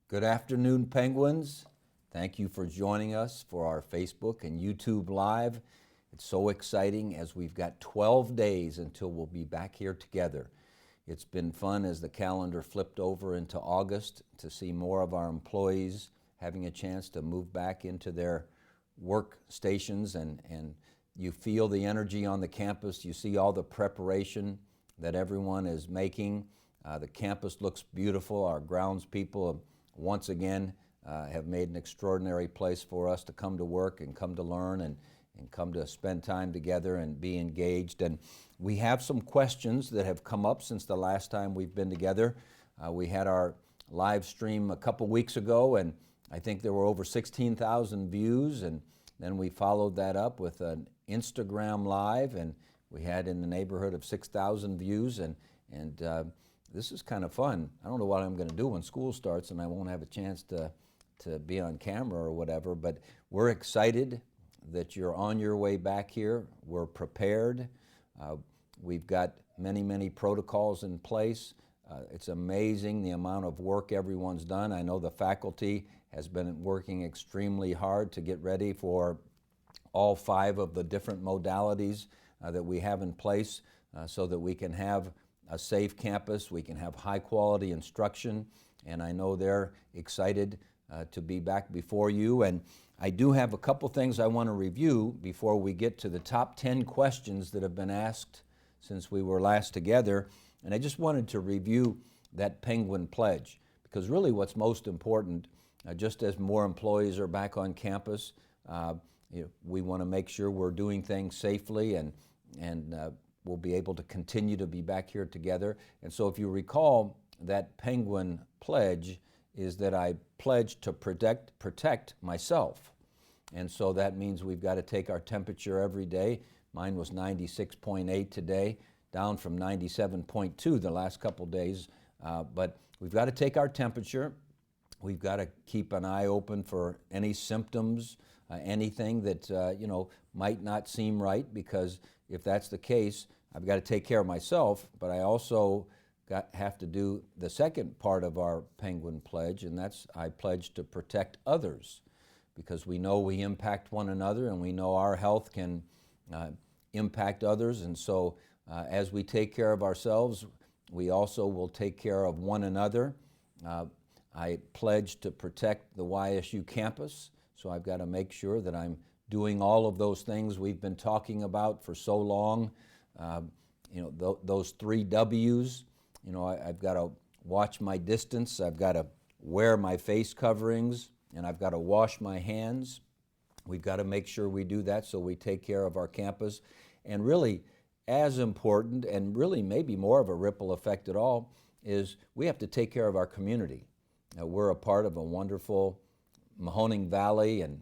Good afternoon, Penguins. Thank you for joining us for our Facebook and YouTube Live. It's so exciting as we've got 12 days until we'll be back here together. It's been fun as the calendar flipped over into August to see more of our employees having a chance to move back into their work stations, and you feel the energy on the campus. You see all the preparation that everyone is making. The campus looks beautiful. Our grounds people once again have made an extraordinary place for us to come to work and come to learn and come to spend time together and be engaged. And we have some questions that have come up since the last time we've been together. We had our live stream a couple weeks ago, and I think there were over 16,000 views, and then we followed that up with an Instagram Live, and we had in the neighborhood of 6,000 views, and this is kind of fun. I don't know what I'm going to do when school starts and I won't have a chance to be on camera or whatever, but we're excited that you're on your way back here. We're prepared. We've got many protocols in place. It's amazing the amount of work everyone's done. I know the faculty has been working extremely hard to get ready for all 5 of the different modalities that we have in place so that we can have a safe campus, we can have high quality instruction, and I know they're excited to be back before you. And I do have a couple things I want to review before we get to the top 10 questions that have been asked since we were last together. And I just wanted to review that Penguin Pledge, because really what's most important, just as more employees are back on campus, we want to make sure we're doing things safely, and we'll be able to continue to be back here together. And so if you recall, that Penguin Pledge is that I pledge to protect myself. And so that means we've got to take our temperature every day. Mine was 96.8 today, down from 97.2 the last couple days. But we've got to take our temperature. We've got to keep an eye open for any symptoms, anything that might not seem right, because if that's the case, I've got to take care of myself, but I also have to do the second part of our Penguin Pledge, and that's I pledge to protect others, because we know we impact one another, and we know our health can impact others. And so as we take care of ourselves, we also will take care of one another. I pledge to protect the YSU campus, so I've got to make sure that I'm doing all of those things we've been talking about for so long. Those 3 W's. I've got to watch my distance, I've got to wear my face coverings, and I've got to wash my hands. We've got to make sure we do that so we take care of our campus. And really, as important, and really maybe more of a ripple effect at all, is we have to take care of our community. We're a part of a wonderful Mahoning Valley, and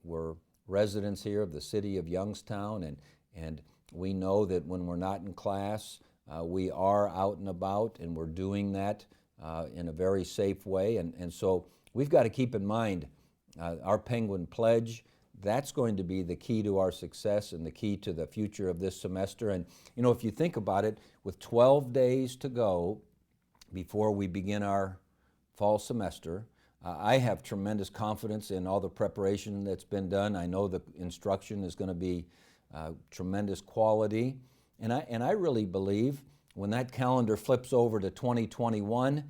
we're residents here of the city of Youngstown, and we know that when we're not in class, we are out and about, and we're doing that in a very safe way. And so we've got to keep in mind our Penguin Pledge. That's going to be the key to our success and the key to the future of this semester. And if you think about it, with 12 days to go before we begin our fall semester, I have tremendous confidence in all the preparation that's been done. I know the instruction is going to be tremendous quality, and I really believe when that calendar flips over to 2021,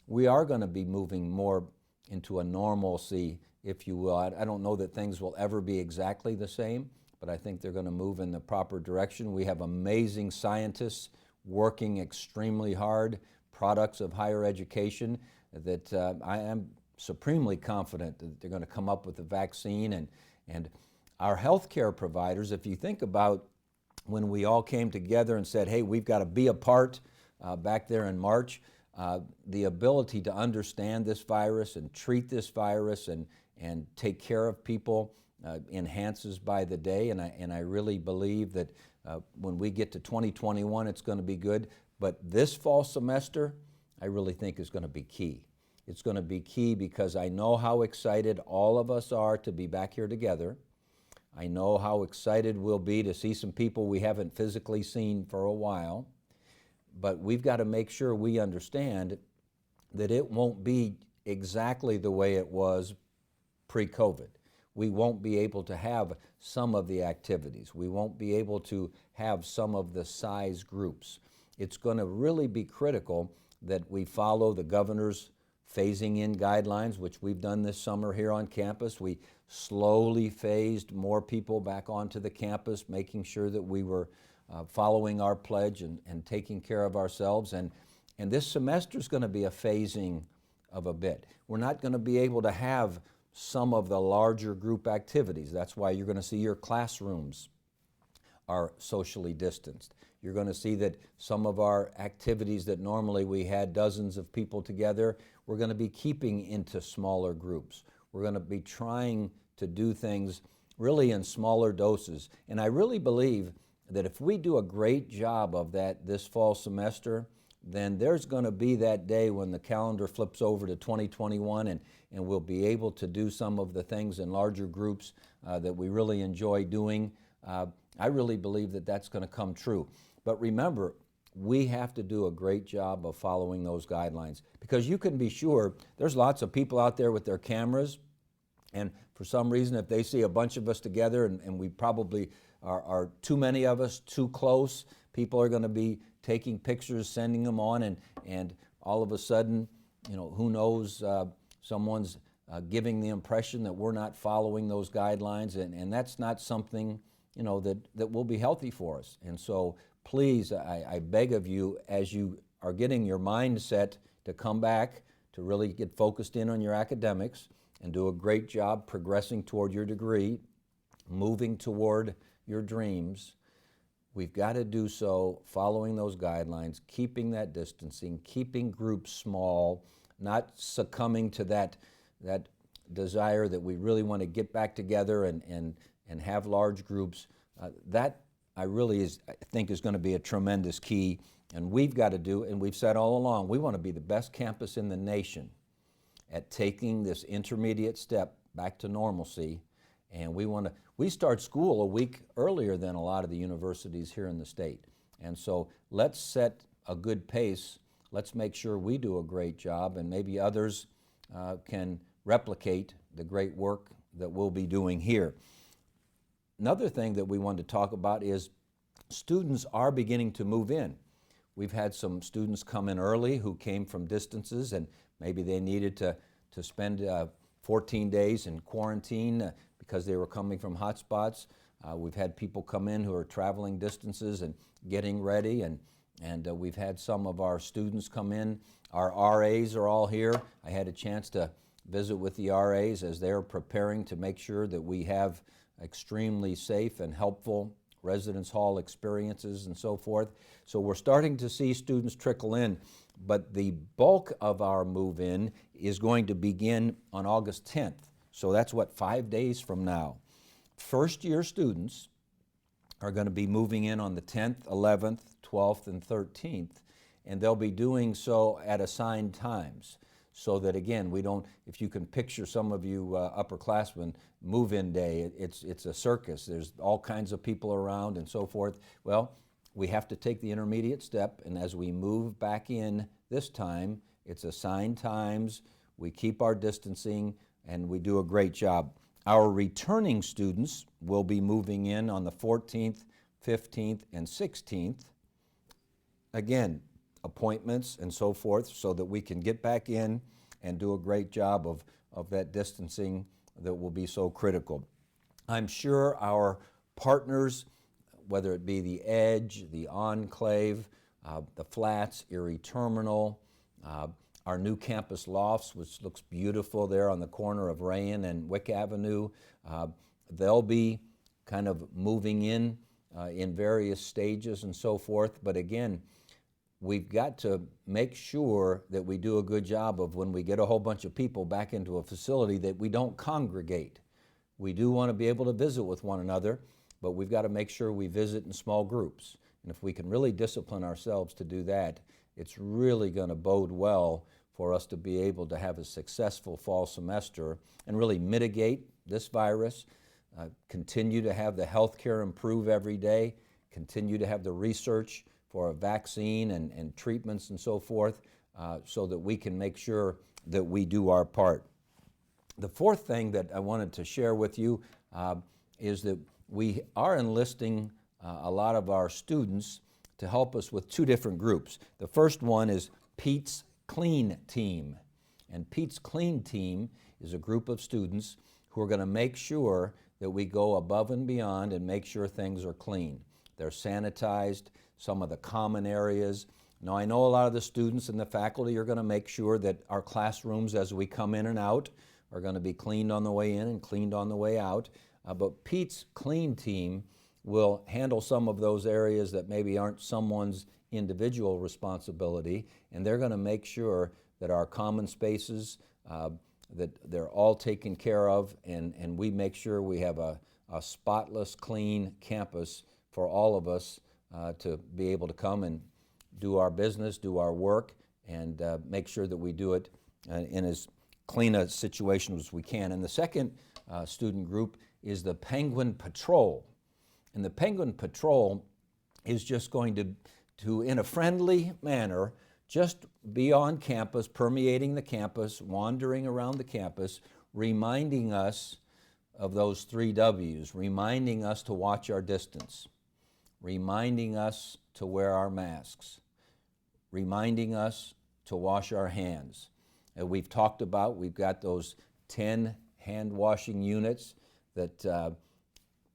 we are going to be moving more into a normalcy, if you will. I don't know that things will ever be exactly the same, but I think they're going to move in the proper direction. We have amazing scientists working extremely hard, products of higher education, that I am supremely confident that they're going to come up with a vaccine. And our healthcare providers, if you think about when we all came together and said, hey, we've got to be apart back there in March, the ability to understand this virus and treat this virus and take care of people enhances by the day. And I really believe that when we get to 2021, it's going to be good. But this fall semester, I really think is going to be key. It's going to be key because I know how excited all of us are to be back here together. I know how excited we'll be to see some people we haven't physically seen for a while. But we've got to make sure we understand that it won't be exactly the way it was pre-COVID. We won't be able to have some of the activities. We won't be able to have some of the size groups. It's going to really be critical that we follow the governor's phasing in guidelines, which we've done this summer here on campus. We slowly phased more people back onto the campus, making sure that we were following our pledge and taking care of ourselves. And this semester is going to be a phasing of a bit. We're not going to be able to have some of the larger group activities. That's why you're going to see your classrooms are socially distanced. You're going to see that some of our activities that normally we had dozens of people together, we're going to be keeping into smaller groups. We're going to be trying to do things really in smaller doses. And I really believe that if we do a great job of that this fall semester, then there's going to be that day when the calendar flips over to 2021 and we'll be able to do some of the things in larger groups that we really enjoy doing. I really believe that that's going to come true. But remember, we have to do a great job of following those guidelines, because you can be sure there's lots of people out there with their cameras, and for some reason, if they see a bunch of us together and we probably are too many of us, too close, people are going to be taking pictures, sending them on, and all of a sudden, who knows, someone's giving the impression that we're not following those guidelines, and that's not something, that will be healthy for us. And so please, I beg of you, as you are getting your mindset to come back, to really get focused in on your academics and do a great job progressing toward your degree, moving toward your dreams, we've got to do so following those guidelines, keeping that distancing, keeping groups small, not succumbing to that desire that we really want to get back together and have large groups. That I think is going to be a tremendous key, and we've got to do, and we've said all along, we want to be the best campus in the nation at taking this intermediate step back to normalcy, and we start school a week earlier than a lot of the universities here in the state. And so let's set a good pace. Let's make sure we do a great job, and maybe others can replicate the great work that we'll be doing here. Another thing that we wanted to talk about is students are beginning to move in. We've had some students come in early who came from distances, and maybe they needed to spend 14 days in quarantine because they were coming from hot spots. We've had people come in who are traveling distances and getting ready, and we've had some of our students come in. Our RAs are all here. I had a chance to visit with the RAs as they're preparing to make sure that we have extremely safe and helpful residence hall experiences and so forth. So we're starting to see students trickle in, but the bulk of our move-in is going to begin on August 10th. So that's 5 days from now. First-year students are going to be moving in on the 10th, 11th, 12th, and 13th, and they'll be doing so at assigned times. So that, again, if you can picture, some of you upperclassmen, move-in day, it's a circus. There's all kinds of people around and so forth. Well, we have to take the intermediate step, and as we move back in this time, it's assigned times, we keep our distancing, and we do a great job. Our returning students will be moving in on the 14th, 15th, and 16th. Again, appointments and so forth, so that we can get back in and do a great job of that distancing that will be so critical. I'm sure our partners, whether it be the Edge, the Enclave, the Flats, Erie Terminal, our new campus lofts, which looks beautiful there on the corner of Rayen and Wick Avenue, they'll be kind of moving in various stages and so forth. But again, we've got to make sure that we do a good job of, when we get a whole bunch of people back into a facility, that we don't congregate. We do want to be able to visit with one another, but we've got to make sure we visit in small groups. And if we can really discipline ourselves to do that, it's really going to bode well for us to be able to have a successful fall semester and really mitigate this virus, continue to have the healthcare improve every day, continue to have the research for a vaccine and treatments and so forth so that we can make sure that we do our part. The fourth thing that I wanted to share with you is that we are enlisting a lot of our students to help us with two different groups. The first one is Pete's Clean Team. And Pete's Clean Team is a group of students who are going to make sure that we go above and beyond and make sure things are clean. They're sanitized, some of the common areas. Now, I know a lot of the students and the faculty are going to make sure that our classrooms as we come in and out are going to be cleaned on the way in and cleaned on the way out. But Pete's Clean Team will handle some of those areas that maybe aren't someone's individual responsibility, and they're going to make sure that our common spaces, that they're all taken care of, and we make sure we have a spotless, clean campus for all of us to be able to come and do our business, do our work, and make sure that we do it in as clean a situation as we can. And the second student group is the Penguin Patrol. And the Penguin Patrol is just going to in a friendly manner, just be on campus, permeating the campus, wandering around the campus, reminding us of those 3 W's, reminding us to watch our distance, reminding us to wear our masks, reminding us to wash our hands. We've talked about, we've got those 10 hand washing units that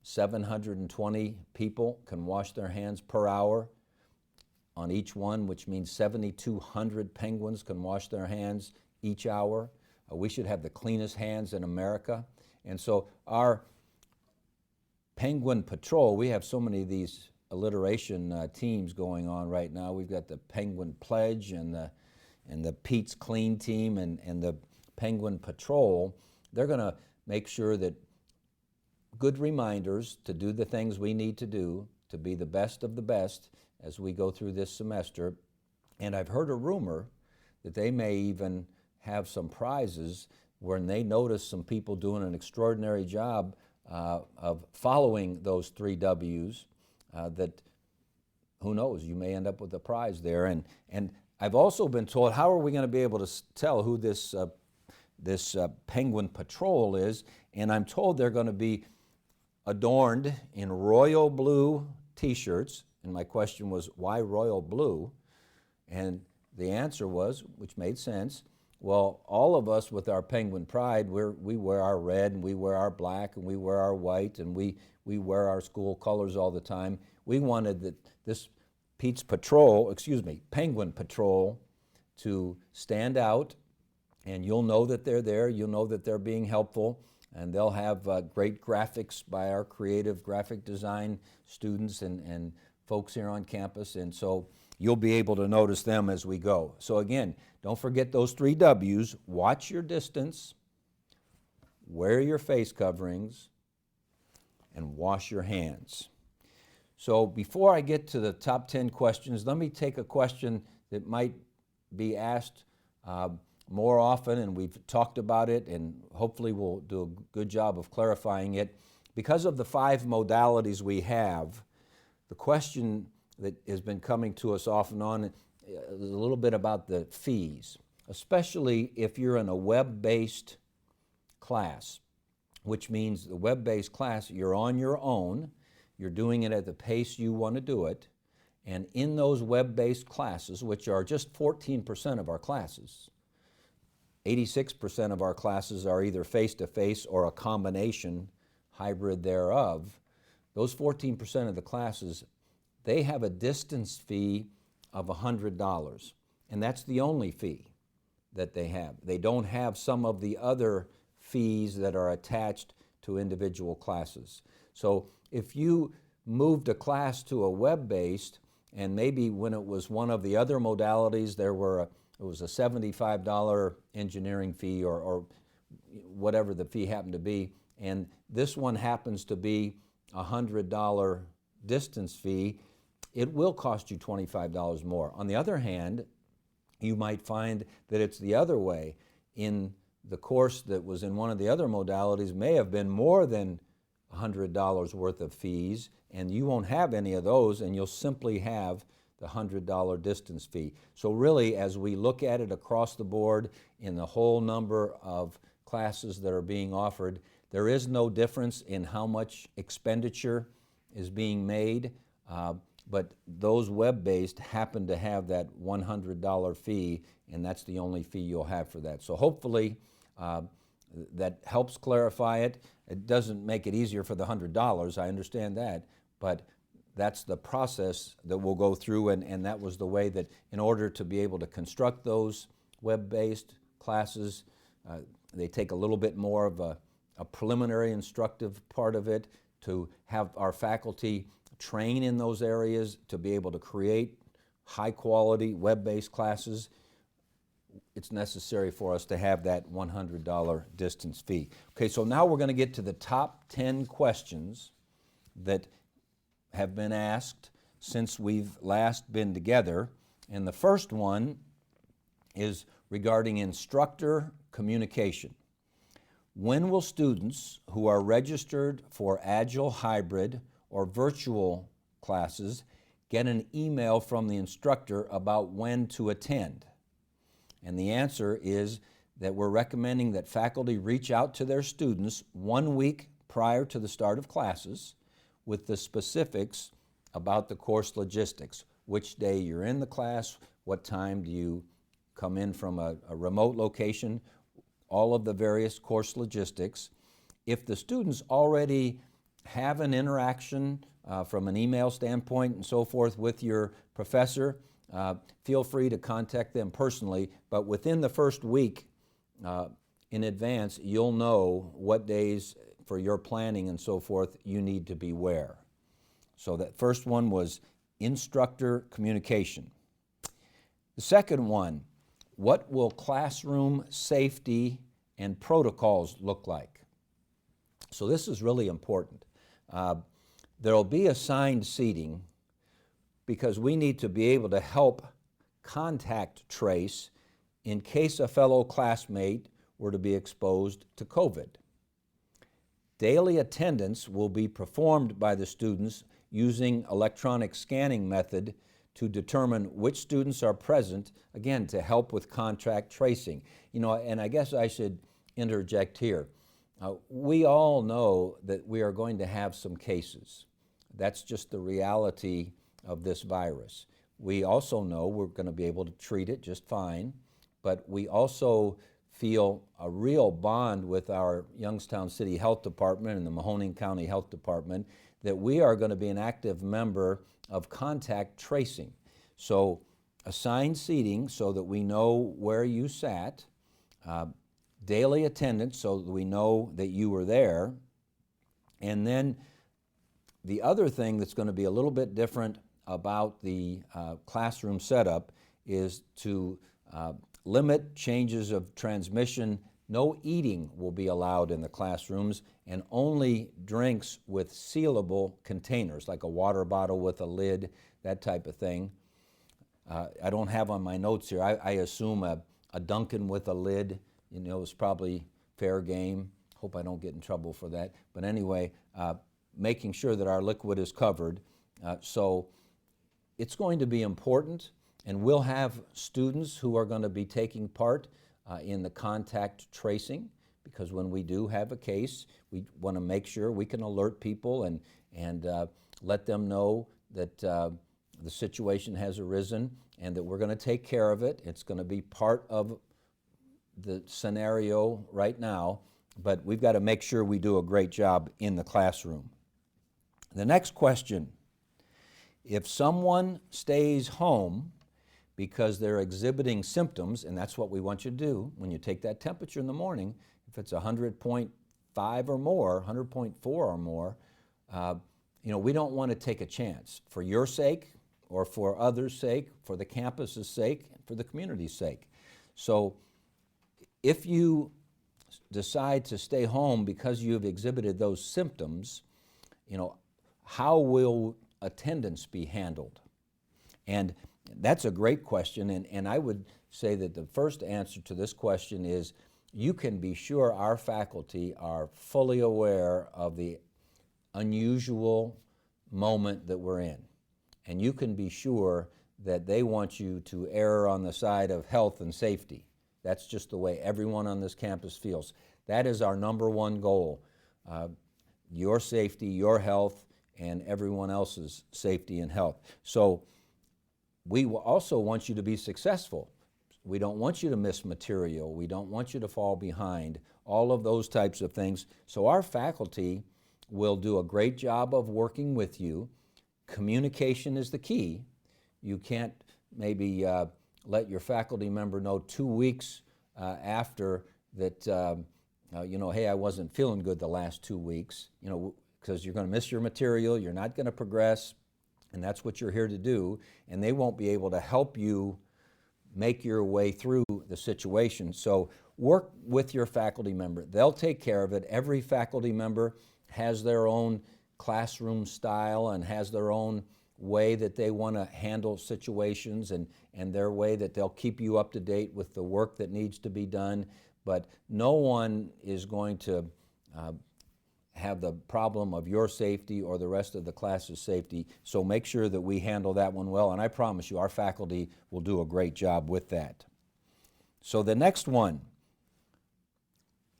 720 people can wash their hands per hour on each one, which means 7,200 penguins can wash their hands each hour. We should have the cleanest hands in America. And so our Penguin Patrol, we have so many of these alliteration teams going on right now. We've got the Penguin Pledge and the Pete's Clean Team and the Penguin Patrol. They're going to make sure that good reminders to do the things we need to do to be the best of the best as we go through this semester. And I've heard a rumor that they may even have some prizes when they notice some people doing an extraordinary job of following those 3 W's, that who knows, you may end up with a prize there. And I've also been told, how are we going to be able to tell who this Penguin Patrol is? And I'm told they're going to be adorned in royal blue t-shirts. And my question was, why royal blue? And the answer was, which made sense, well, all of us with our Penguin Pride, we wear our red, and we wear our black, and we wear our white, and we wear our school colors all the time. We wanted this Penguin Patrol to stand out, and you'll know that they're there, you'll know that they're being helpful, and they'll have great graphics by our creative graphic design students and folks here on campus, and so you'll be able to notice them as we go. So again, don't forget those 3 W's. Watch your distance, wear your face coverings, and wash your hands. So before I get to the top 10 questions, let me take a question that might be asked more often, and we've talked about it, and hopefully we'll do a good job of clarifying it. Because of the 5 modalities we have, the question that has been coming to us off and on is a little bit about the fees, especially if you're in a web-based class, which means the web-based class, you're on your own, you're doing it at the pace you want to do it, and in those web-based classes, which are just 14% of our classes, 86% of our classes are either face-to-face or a combination hybrid thereof. Those 14% of the classes, they have a distance fee of $100, and that's the only fee that they have. They don't have some of the other fees that are attached to individual classes. So if you moved a class to a web-based, and maybe when it was one of the other modalities, it was a $75 engineering fee or whatever the fee happened to be, and this one happens to be a $100 distance fee, it will cost you $25 more. On the other hand, you might find that it's the other way. In the course that was in one of the other modalities may have been more than $100 worth of fees, and you won't have any of those, and you'll simply have the $100 distance fee. So really, as we look at it across the board in the whole number of classes that are being offered, there is no difference in how much expenditure is being made, but those web-based happen to have that $100 fee, and that's the only fee you'll have for that. So hopefully that helps clarify it. It doesn't make it easier for the $100, I understand that, but that's the process that we'll go through, and that was the way that in order to be able to construct those web-based classes, they take a little bit more of a preliminary instructive part of it to have our faculty train in those areas to be able to create high-quality web-based classes. It's necessary for us to have that $100 distance fee. Okay, so now we're going to get to the top 10 questions that have been asked since we've last been together. And the first one is regarding instructor communication. When will students who are registered for Agile Hybrid or virtual classes get an email from the instructor about when to attend? And the answer is that we're recommending that faculty reach out to their students 1 week prior to the start of classes with the specifics about the course logistics. Which day you're in the class, what time do you come in from a remote location, all of the various course logistics. If the students already have an interaction from an email standpoint and so forth with your professor, feel free to contact them personally, but within the first week in advance, you'll know what days for your planning and so forth you need to be where. So that first one was instructor communication. The second one, what will classroom safety and protocols look like? So this is really important. There'll be assigned seating because we need to be able to help contact trace in case a fellow classmate were to be exposed to COVID. Daily attendance will be performed by the students using electronic scanning method to determine which students are present, again, to help with contact tracing. You know, and I guess I should interject here. We all know that we are going to have some cases. That's just the reality of this virus. We also know we're going to be able to treat it just fine, but we also feel a real bond with our Youngstown City Health Department and the Mahoning County Health Department that we are going to be an active member of contact tracing. So assigned seating so that we know where you sat, daily attendance so that we know that you were there, and then the other thing that's going to be a little bit different about the classroom setup is to limit changes of transmission. No eating will be allowed in the classrooms, and only drinks with sealable containers, like a water bottle with a lid, that type of thing. I don't have on my notes here, I assume a Dunkin' with a lid, you know, is probably fair game. Hope I don't get in trouble for that. But anyway, making sure that our liquid is covered. So it's going to be important, and we'll have students who are going to be taking part in the contact tracing, because when we do have a case, we want to make sure we can alert people and let them know that the situation has arisen and that we're going to take care of it. It's going to be part of the scenario right now, but we've got to make sure we do a great job in the classroom. The next question, if someone stays home because they're exhibiting symptoms, and that's what we want you to do when you take that temperature in the morning, if it's 100.5 or more, 100.4 or more, you know, we don't want to take a chance for your sake or for others' sake, for the campus's sake, for the community's sake. So if you decide to stay home because you've exhibited those symptoms, you know, how will attendance be handled? And that's a great question, and I would say that the first answer to this question is you can be sure our faculty are fully aware of the unusual moment that we're in. And you can be sure that they want you to err on the side of health and safety. That's just the way everyone on this campus feels. That is our number one goal, your safety, your health, and everyone else's safety and health. So we also want you to be successful. We don't want you to miss material. We don't want you to fall behind, all of those types of things. So our faculty will do a great job of working with you. Communication is the key. You can't maybe let your faculty member know 2 weeks after that, hey, I wasn't feeling good the last 2 weeks, because you're going to miss your material, you're not going to progress, and that's what you're here to do, and they won't be able to help you make your way through the situation. So work with your faculty member. They'll take care of it. Every faculty member has their own classroom style and has their own way that they want to handle situations and their way that they'll keep you up to date with the work that needs to be done. But no one is going to have the problem of your safety or the rest of the class's safety. So make sure that we handle that one well, and I promise you our faculty will do a great job with that. So the next one,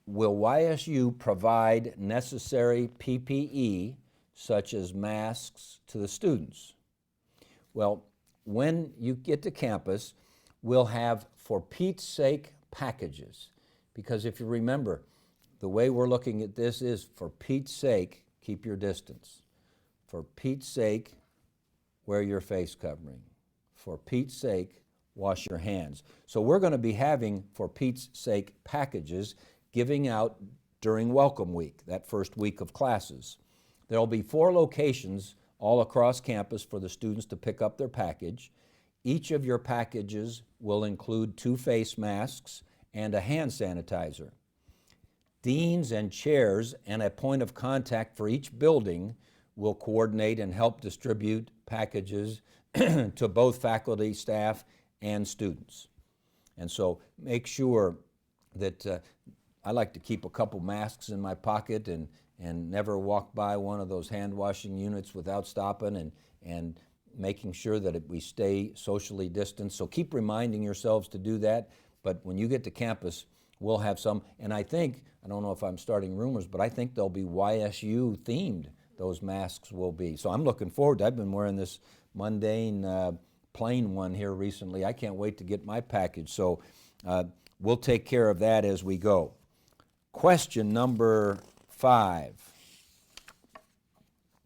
will YSU provide necessary PPE such as masks to the students? Well, when you get to campus, we'll have for Pete's sake packages, because if you remember, the way we're looking at this is, for Pete's sake, keep your distance. For Pete's sake, wear your face covering. For Pete's sake, wash your hands. So we're going to be having, for Pete's sake, packages giving out during Welcome Week, that first week of classes. There'll be 4 locations all across campus for the students to pick up their package. Each of your packages will include 2 face masks and a hand sanitizer. Deans and chairs and a point of contact for each building will coordinate and help distribute packages to both faculty, staff, and students. And so make sure that I like to keep a couple masks in my pocket and never walk by one of those hand washing units without stopping and making sure that we stay socially distanced. So keep reminding yourselves to do that. But when you get to campus, we'll have some, and I don't know if I'm starting rumors, but I think they'll be YSU themed, those masks will be. So I'm looking forward to, I've been wearing this mundane plain one here recently. I can't wait to get my package. So we'll take care of that as we go. Question number 5.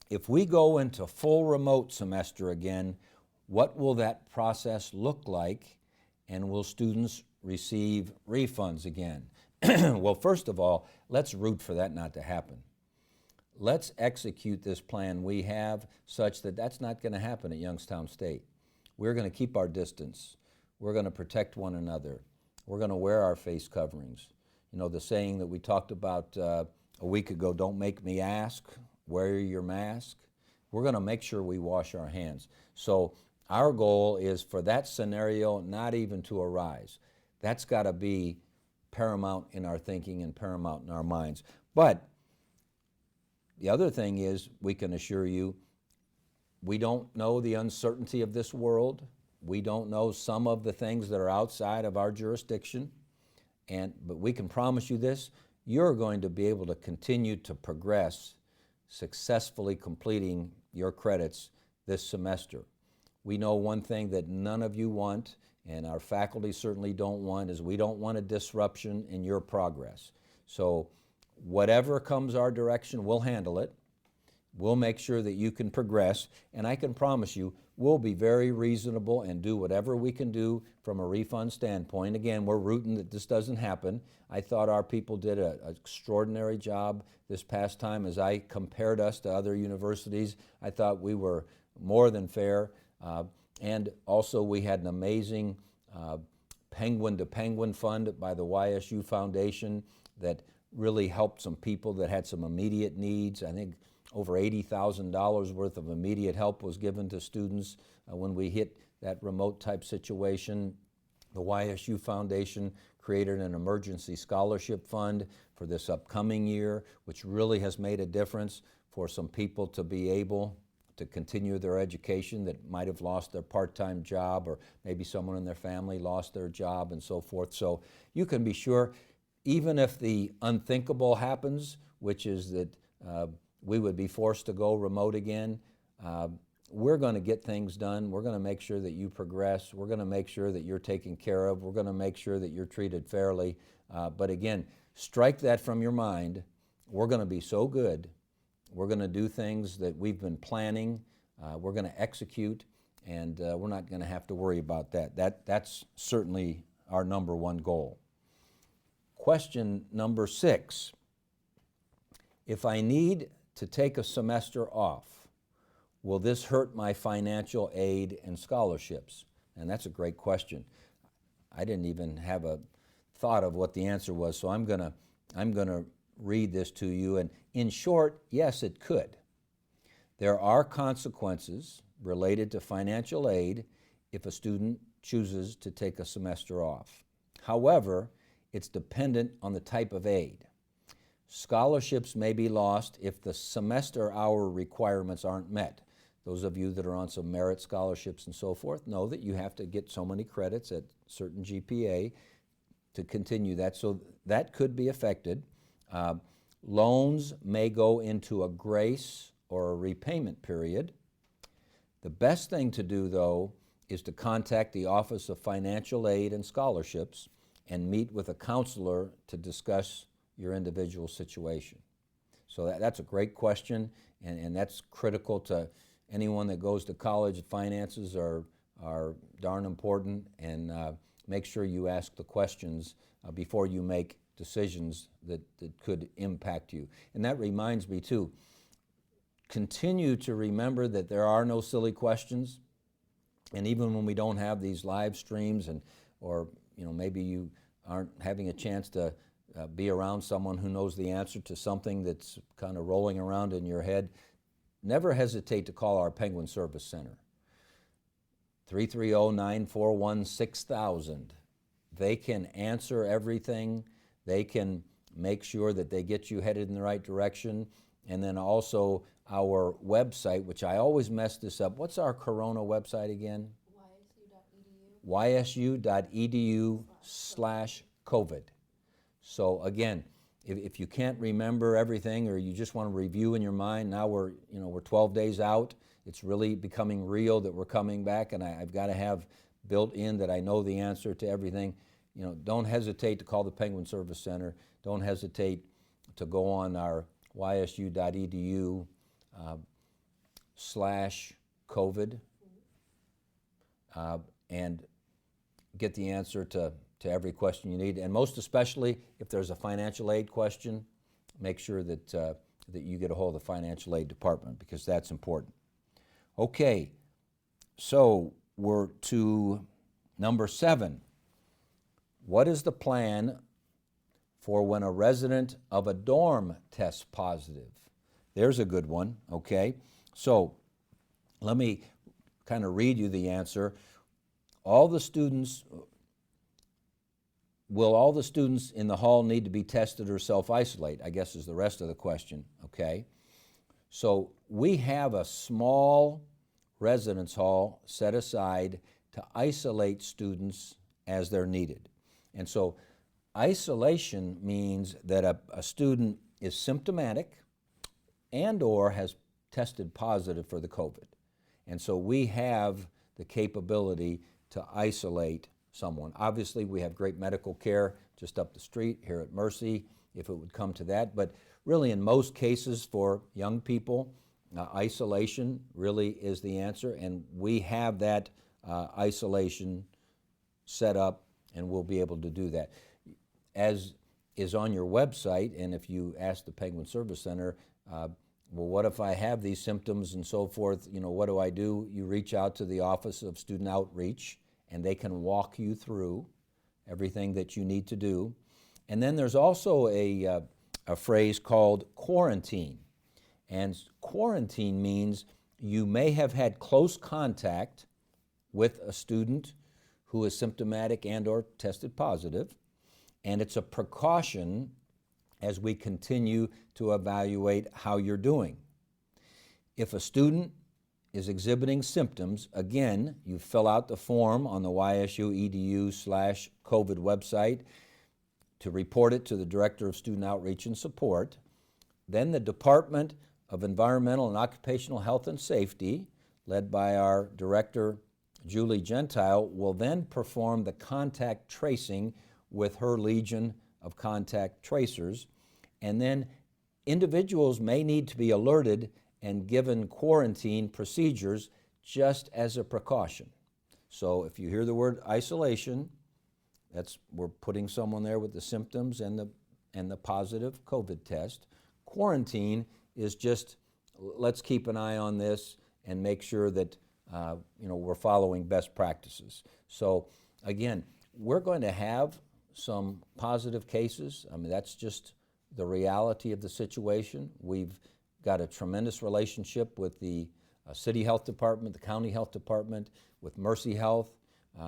If we go into full remote semester again, what will that process look like, and will students receive refunds again? Well, first of all, let's root for that not to happen. Let's execute this plan we have such that that's not going to happen at Youngstown State. We're going to keep our distance. We're going to protect one another. We're going to wear our face coverings. The saying that we talked about a week ago, don't make me ask, wear your mask. We're going to make sure we wash our hands. So our goal is for that scenario not even to arise. That's got to be paramount in our thinking and paramount in our minds. But the other thing is, we can assure you, we don't know the uncertainty of this world. We don't know some of the things that are outside of our jurisdiction. But we can promise you this, you're going to be able to continue to progress, successfully completing your credits this semester. We know one thing that none of you want, and our faculty certainly don't want, is we don't want a disruption in your progress. So whatever comes our direction, we'll handle it. We'll make sure that you can progress, and I can promise you, we'll be very reasonable and do whatever we can do from a refund standpoint. Again, we're rooting that this doesn't happen. I thought our people did an extraordinary job this past time. As I compared us to other universities, I thought we were more than fair. And also we had an amazing Penguin to Penguin fund by the YSU Foundation that really helped some people that had some immediate needs. I think over $80,000 worth of immediate help was given to students when we hit that remote type situation. The YSU Foundation created an emergency scholarship fund for this upcoming year, which really has made a difference for some people to be able to continue their education that might have lost their part-time job, or maybe someone in their family lost their job and so forth. So you can be sure, even if the unthinkable happens, which is that we would be forced to go remote again, we're going to get things done. We're going to make sure that you progress. We're going to make sure that you're taken care of. We're going to make sure that you're treated fairly. But again, strike that from your mind. We're going to be so good. We're going to do things that we've been planning. We're going to execute, and we're not going to have to worry about that. That's certainly our number one goal. Question number 6. If I need to take a semester off, will this hurt my financial aid and scholarships? And that's a great question. I didn't even have a thought of what the answer was, so I'm going to read this to you. And in short, yes, it could. There are consequences related to financial aid if a student chooses to take a semester off. However, it's dependent on the type of aid. Scholarships may be lost if the semester hour requirements aren't met. Those of you that are on some merit scholarships and so forth know that you have to get so many credits at certain GPA to continue that, so that could be affected. Loans may go into a grace or a repayment period. The best thing to do, though, is to contact the Office of Financial Aid and Scholarships and meet with a counselor to discuss your individual situation. So that's a great question, and that's critical to anyone that goes to college. Finances are darn important, and make sure you ask the questions before you make decisions that could impact you. And that reminds me too, continue to remember that there are no silly questions. And even when we don't have these live streams, or maybe you aren't having a chance to be around someone who knows the answer to something that's kind of rolling around in your head, never hesitate to call our Penguin Service Center. 330-941-6000. They can answer everything. They can make sure that they get you headed in the right direction. And then also our website, which I always mess this up. What's our Corona website again? ysu.edu/COVID. So again, if you can't remember everything, or you just want to review in your mind, now we're 12 days out. It's really becoming real that we're coming back, and I've got to have built in that I know the answer to everything. Don't hesitate to call the Penguin Service Center. Don't hesitate to go on our ysu.edu/COVID and get the answer to every question you need. And most especially, if there's a financial aid question, make sure that you get a hold of the financial aid department, because that's important. Okay, so we're to number 7. What is the plan for when a resident of a dorm tests positive? There's a good one, okay? So let me kind of read you the answer. Will all the students in the hall need to be tested or self-isolate? I guess is the rest of the question, okay? So we have a small residence hall set aside to isolate students as they're needed. And so isolation means that a student is symptomatic and or has tested positive for the COVID. And so we have the capability to isolate someone. Obviously, we have great medical care just up the street here at Mercy, if it would come to that. But really, in most cases for young people, isolation really is the answer. And we have that isolation set up, and we'll be able to do that. As is on your website, and if you ask the Penguin Service Center, well, what if I have these symptoms and so forth, what do I do? You reach out to the Office of Student Outreach, and they can walk you through everything that you need to do. And then there's also a phrase called quarantine. And quarantine means you may have had close contact with a student who is symptomatic and or tested positive, and it's a precaution as we continue to evaluate how you're doing. If a student is exhibiting symptoms, again, you fill out the form on the YSU.edu/COVID website to report it to the Director of Student Outreach and Support. Then the Department of Environmental and Occupational Health and Safety, led by our Director, Julie Gentile, will then perform the contact tracing with her legion of contact tracers. And then individuals may need to be alerted and given quarantine procedures just as a precaution. So if you hear the word isolation, we're putting someone there with the symptoms and the positive COVID test. Quarantine is just, let's keep an eye on this and make sure that we're following best practices. So again, we're going to have some positive cases. I mean, that's just the reality of the situation. We've got a tremendous relationship with the City Health Department, the County Health Department, with Mercy Health,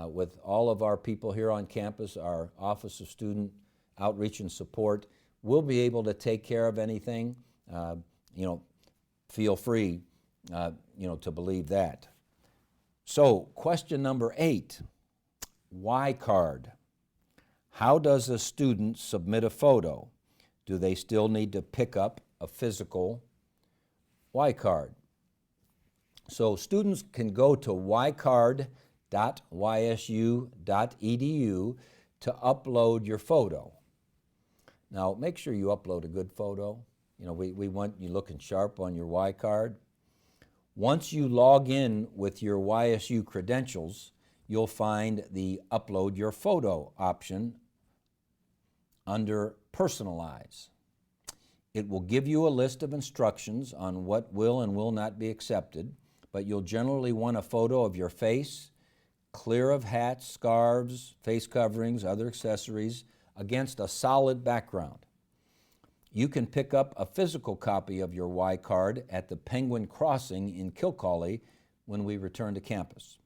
with all of our people here on campus, our Office of Student Outreach and Support. We'll be able to take care of anything. Feel free, to believe that. So, question number 8, Y card. How does a student submit a photo? Do they still need to pick up a physical Y card? So students can go to ycard.ysu.edu to upload your photo. Now make sure you upload a good photo. We want you looking sharp on your Y card. Once you log in with your YSU credentials, you'll find the Upload Your Photo option under Personalize. It will give you a list of instructions on what will and will not be accepted, but you'll generally want a photo of your face, clear of hats, scarves, face coverings, other accessories, against a solid background. You can pick up a physical copy of your Y card at the Penguin Crossing in Kilcawley when we return to campus.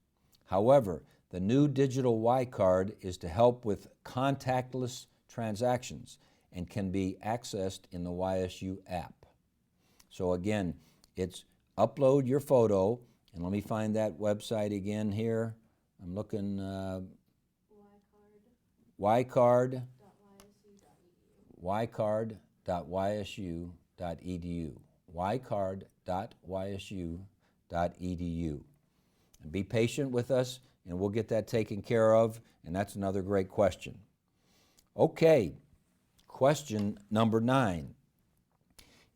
However, the new digital Y card is to help with contactless transactions and can be accessed in the YSU app. So again, it's upload your photo, and let me find that website again here. I'm looking, ycard.ysu.edu. ycard.ysu.edu. And be patient with us, and we'll get that taken care of, and that's another great question. Okay, question number 9.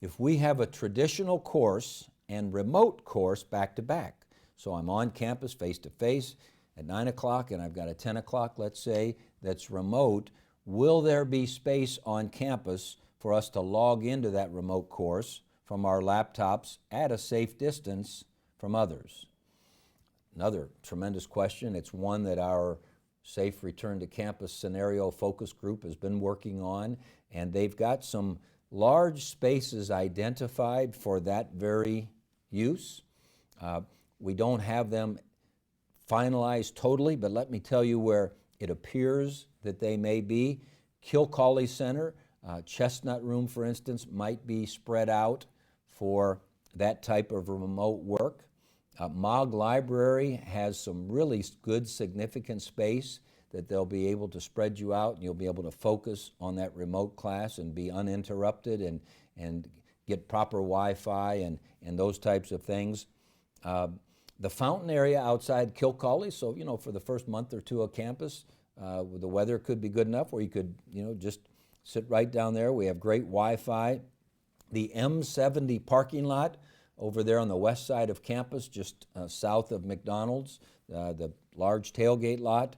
If we have a traditional course and remote course back to back, so I'm on campus face to face at 9 o'clock and I've got a 10 o'clock, let's say, that's remote, will there be space on campus for us to log into that remote course from our laptops at a safe distance from others? Another tremendous question. It's one that our Safe Return to Campus Scenario Focus Group has been working on, and they've got some large spaces identified for that very use. We don't have them finalized totally, but let me tell you where it appears that they may be. Kilcawley Center, Chestnut Room, for instance, might be spread out for that type of remote work. Mogg Library has some really good, significant space that they'll be able to spread you out, and you'll be able to focus on that remote class and be uninterrupted and get proper Wi-Fi and those types of things. The fountain area outside Kilcawley, so for the first month or two of campus, the weather could be good enough where you could just sit right down there. We have great Wi-Fi. The M70 parking lot over there on the west side of campus, just south of McDonald's, the large tailgate lot,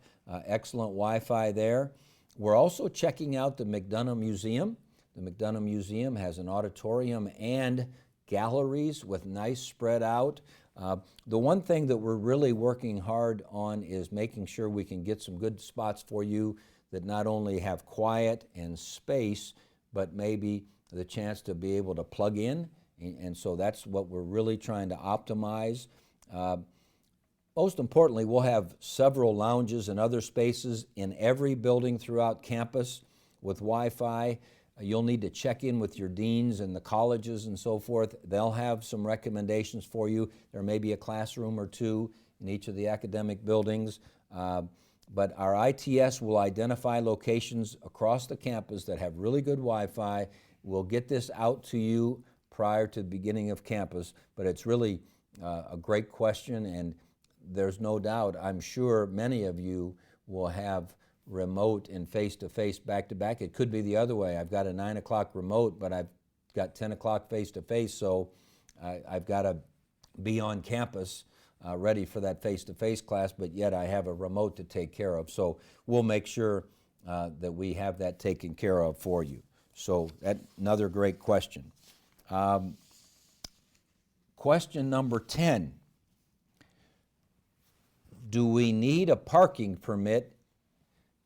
excellent Wi-Fi there. We're also checking out the McDonough Museum. The McDonough Museum has an auditorium and galleries with nice spread out. The one thing that we're really working hard on is making sure we can get some good spots for you that not only have quiet and space, but maybe the chance to be able to plug in. And so that's what we're really trying to optimize. Most importantly, we'll have several lounges and other spaces in every building throughout campus with Wi-Fi. you'll need to check in with your deans and the colleges and so forth. They'll have some recommendations for you. There may be a classroom or two in each of the academic buildings. But our ITS will identify locations across the campus that have really good Wi-Fi. We'll get this out to you prior to the beginning of campus, but it's really a great question, and there's no doubt, I'm sure many of you will have remote and face-to-face back-to-back. It could be the other way. I've got a 9 o'clock remote, but I've got 10 o'clock face-to-face, so I've got to be on campus ready for that face-to-face class, but yet I have a remote to take care of. So we'll make sure that we have that taken care of for you. So that's another great question. Question number 10. Do we need a parking permit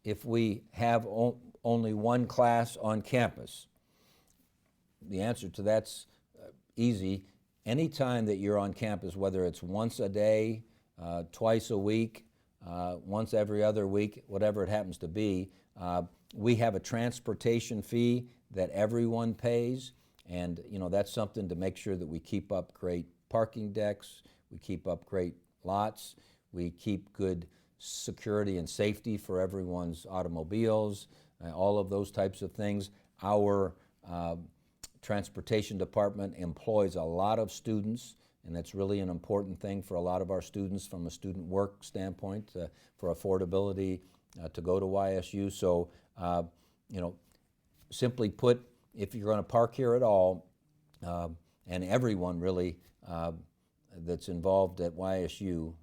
if we have only one class on campus? The answer to that's easy. Anytime that you're on campus, whether it's once a day, twice a week, once every other week, whatever it happens to be, we have a transportation fee that everyone pays, and that's something to make sure that we keep up great parking decks, we keep up great lots, we keep good security and safety for everyone's automobiles, all of those types of things. Our transportation department employs a lot of students, and that's really an important thing for a lot of our students from a student work standpoint, for affordability to go to YSU. So, simply put, if you're going to park here at all, and everyone really that's involved at YSU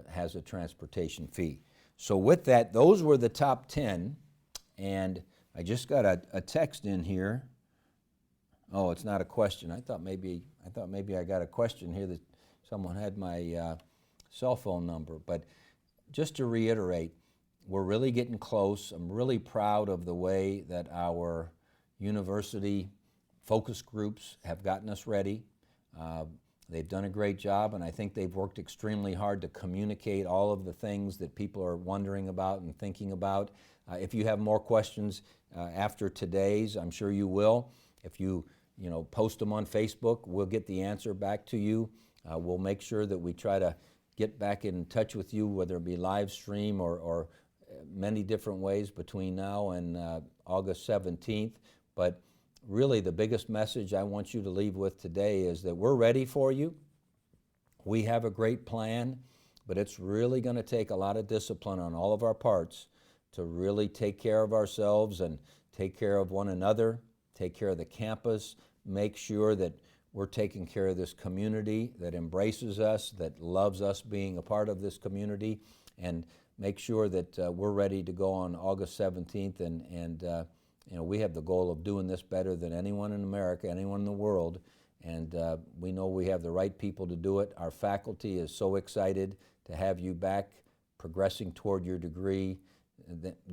has a transportation fee. So with that, those were the top 10, and I just got a text in here. Oh, it's not a question. I thought maybe I got a question here that someone had my cell phone number. But just to reiterate, we're really getting close. I'm really proud of the way that our university focus groups have gotten us ready. They've done a great job, and I think they've worked extremely hard to communicate all of the things that people are wondering about and thinking about. If you have more questions after today's, I'm sure you will. If you post them on Facebook, we'll get the answer back to you. We'll make sure that we try to get back in touch with you, whether it be live stream or many different ways between now and August 17th. But really the biggest message I want you to leave with today is that we're ready for you. We have a great plan, but it's really going to take a lot of discipline on all of our parts to really take care of ourselves and take care of one another, take care of the campus, make sure that we're taking care of this community that embraces us, that loves us being a part of this community, and make sure that we're ready to go on August 17th. And we have the goal of doing this better than anyone in America, anyone in the world, and we know we have the right people to do it. Our faculty is so excited to have you back, progressing toward your degree,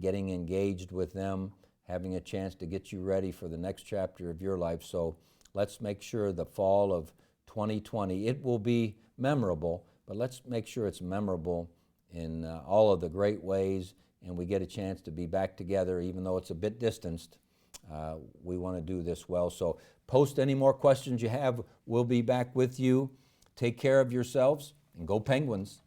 getting engaged with them, having a chance to get you ready for the next chapter of your life. So let's make sure the fall of 2020, it will be memorable, but let's make sure it's memorable in all of the great ways, and we get a chance to be back together, even though it's a bit distanced. We want to do this well. So post any more questions you have. We'll be back with you. Take care of yourselves, and go Penguins.